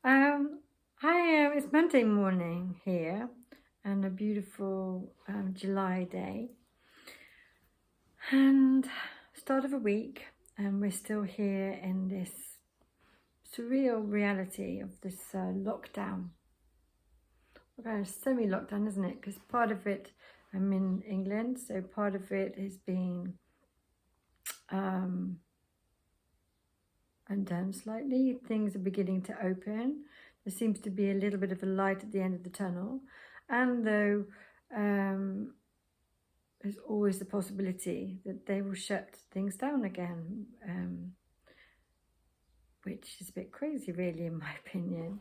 Um, it's Monday morning here, and a beautiful July day, and start of a week, and we're still here in this surreal reality of this lockdown. Well, semi-lockdown, isn't it? Because part of it, I'm in England, so part of it has been undone slightly. Things are beginning to open. There seems to be a little bit of a light at the end of the tunnel, and though there's always the possibility that they will shut things down again, which is a bit crazy, really, in my opinion.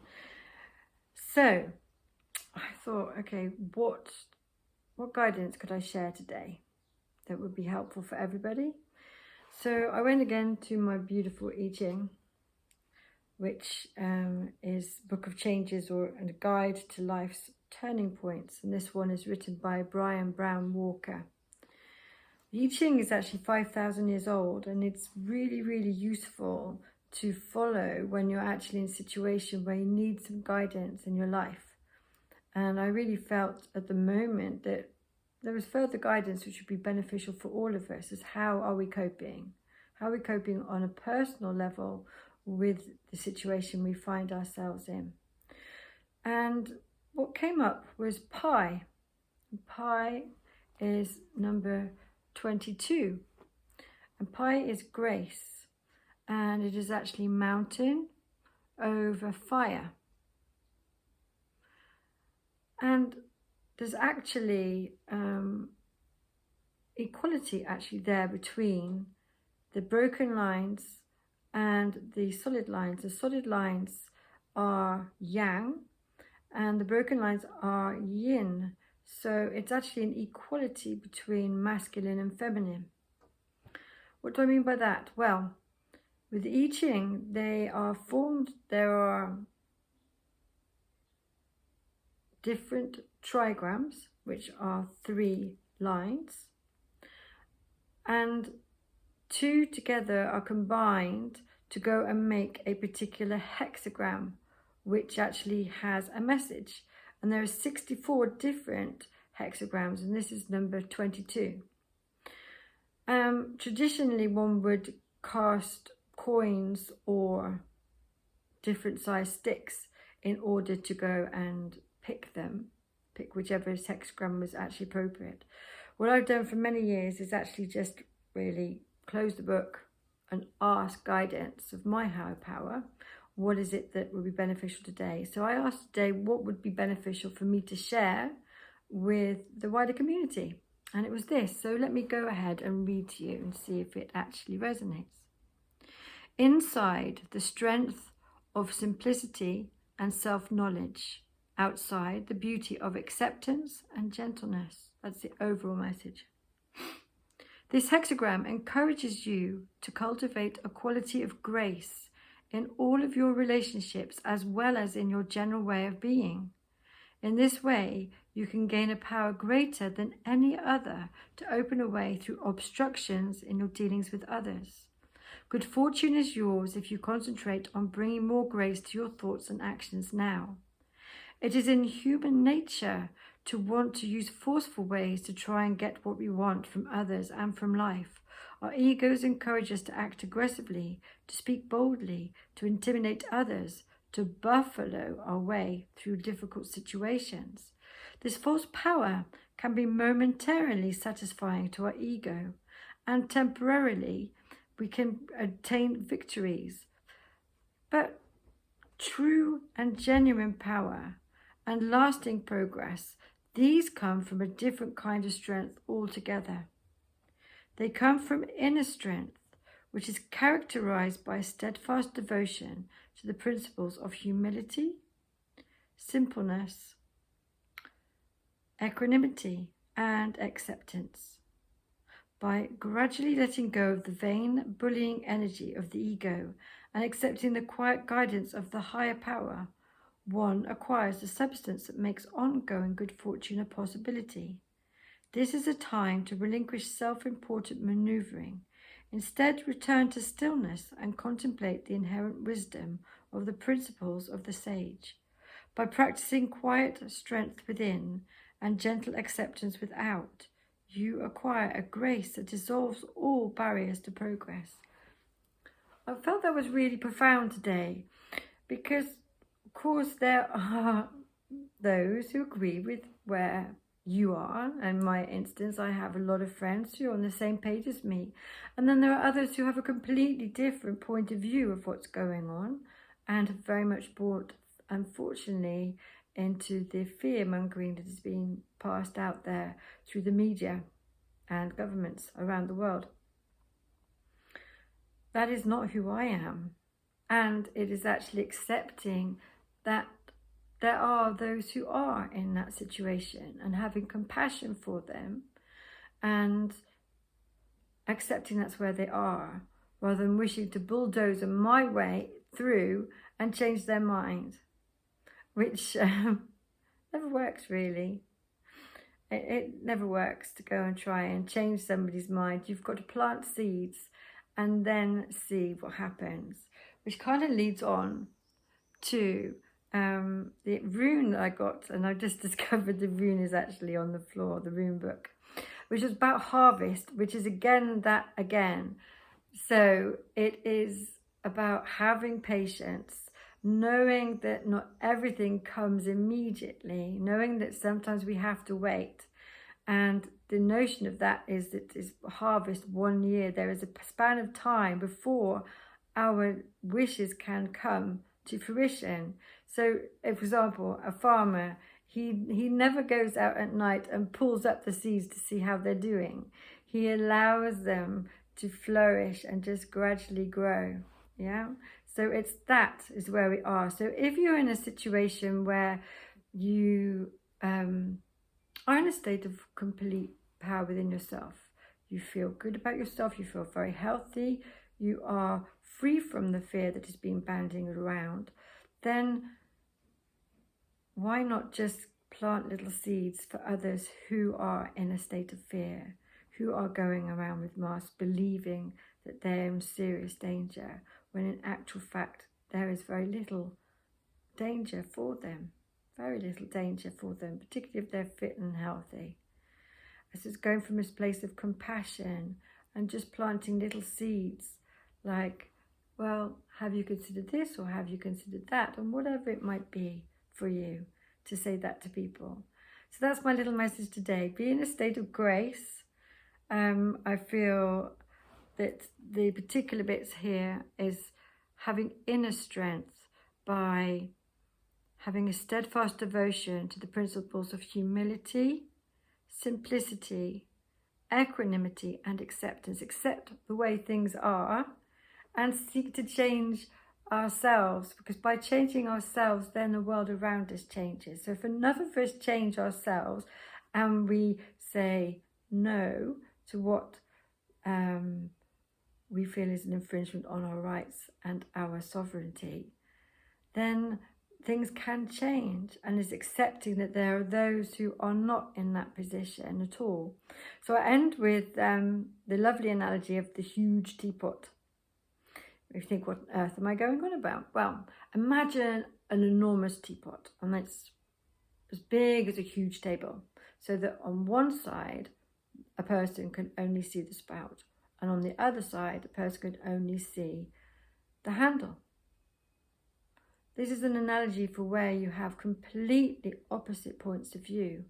So I thought, okay, what guidance could I share today that would be helpful for everybody? So I went again to my beautiful Ching, which is Book of Changes, or a guide to life's turning points. And this one is written by Brian Brown Walker. The I Ching is actually 5,000 years old, and it's really, really useful to follow when you're actually in a situation where you need some guidance in your life. And I really felt at the moment that there was further guidance which would be beneficial for all of us, as how are we coping? How are we coping on a personal level with the situation we find ourselves in? And what came up was pi. Pi is number 22, and pi is grace, and it is actually mountain over fire. And there's actually equality actually there between the broken lines and the solid lines. The solid lines are yang and the broken lines are yin. So it's actually an equality between masculine and feminine. What do I mean by that? Well, with the I Ching, there are different trigrams, which are 3 lines, and 2 together are combined to go and make a particular hexagram, which actually has a message. And there are 64 different hexagrams, and this is number 22. Traditionally, one would cast coins or different size sticks in order to go and pick whichever hexagram was actually appropriate. What I've done for many years is actually just really close the book and ask guidance of my higher power. What is it that would be beneficial today? So I asked today what would be beneficial for me to share with the wider community. And it was this. So let me go ahead and read to you and see if it actually resonates. Inside, the strength of simplicity and self-knowledge. Outside, the beauty of acceptance and gentleness. That's the overall message. This hexagram encourages you to cultivate a quality of grace in all of your relationships, as well as in your general way of being. In this way, you can gain a power greater than any other to open a way through obstructions in your dealings with others. Good fortune is yours if you concentrate on bringing more grace to your thoughts and actions now. It is in human nature to want to use forceful ways to try and get what we want from others and from life. Our egos encourage us to act aggressively, to speak boldly, to intimidate others, to buffalo our way through difficult situations. This false power can be momentarily satisfying to our ego, and temporarily we can attain victories. But true and genuine power and lasting progress, these come from a different kind of strength altogether. They come from inner strength, which is characterized by a steadfast devotion to the principles of humility, simpleness, equanimity, and acceptance. By gradually letting go of the vain, bullying energy of the ego and accepting the quiet guidance of the higher power, one acquires the substance that makes ongoing good fortune a possibility. This is a time to relinquish self-important maneuvering. Instead, return to stillness and contemplate the inherent wisdom of the principles of the sage. By practicing quiet strength within and gentle acceptance without, you acquire a grace that dissolves all barriers to progress. I felt that was really profound today because, of course, there are those who agree with where you are. In my instance, I have a lot of friends who are on the same page as me. And then there are others who have a completely different point of view of what's going on and have very much bought, unfortunately, into the fear-mongering that is being passed out there through the media and governments around the world. That is not who I am. And it is actually accepting that there are those who are in that situation and having compassion for them and accepting that's where they are, rather than wishing to bulldoze my way through and change their mind, which never works really. It never works to go and try and change somebody's mind. You've got to plant seeds and then see what happens, which kind of leads on to the rune that I got, and I just discovered the rune is actually on the floor, the rune book, which is about harvest, which is again. So it is about having patience, knowing that not everything comes immediately, knowing that sometimes we have to wait. And the notion of that is that is harvest 1 year. There is a span of time before our wishes can come to fruition. So, for example, a farmer, he never goes out at night and pulls up the seeds to see how they're doing. He allows them to flourish and just gradually grow. Yeah. So that is where we are. So if you're in a situation where you are in a state of complete power within yourself, you feel good about yourself, you feel very healthy, you are free from the fear that has been banding around, then why not just plant little seeds for others who are in a state of fear, who are going around with masks, believing that they're in serious danger, when in actual fact there is very little danger for them, particularly if they're fit and healthy. This is going from this place of compassion and just planting little seeds like, well, have you considered this or have you considered that, and whatever it might be for you to say that to people. So that's my little message today. Be in a state of grace. I feel that the particular bits here is having inner strength by having a steadfast devotion to the principles of humility, simplicity, equanimity, and acceptance. Accept the way things are and seek to change ourselves, because by changing ourselves, then the world around us changes. So if enough of us change ourselves and we say no to what we feel is an infringement on our rights and our sovereignty, then things can change, and is accepting that there are those who are not in that position at all. So I end with the lovely analogy of the huge teapot. You think, what on earth am I going on about? Well, imagine an enormous teapot, and it's as big as a huge table, so that on one side a person can only see the spout, and on the other side a person can only see the handle. This is an analogy for where you have completely opposite points of view,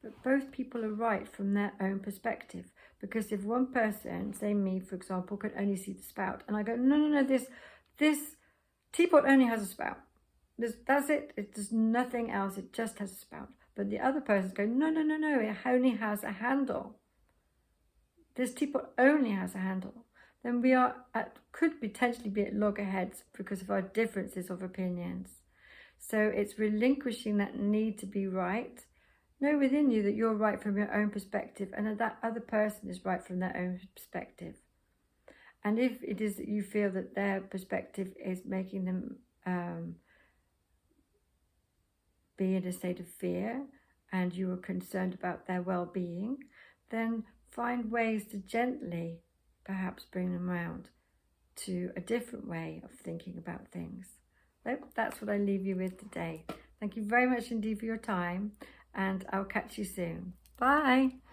but both people are right from their own perspective. Because if one person, say me for example, could only see the spout, and I go, no, this teapot only has a spout. That's it. There's nothing else. It just has a spout. But the other person's going, no, it only has a handle. This teapot only has a handle. Then we could potentially be at loggerheads because of our differences of opinions. So it's relinquishing that need to be right. Know within you that you're right from your own perspective, and that other person is right from their own perspective. And if it is that you feel that their perspective is making them be in a state of fear, and you are concerned about their well-being, then find ways to gently perhaps bring them round to a different way of thinking about things. So that's what I leave you with today. Thank you very much indeed for your time, and I'll catch you soon. Bye.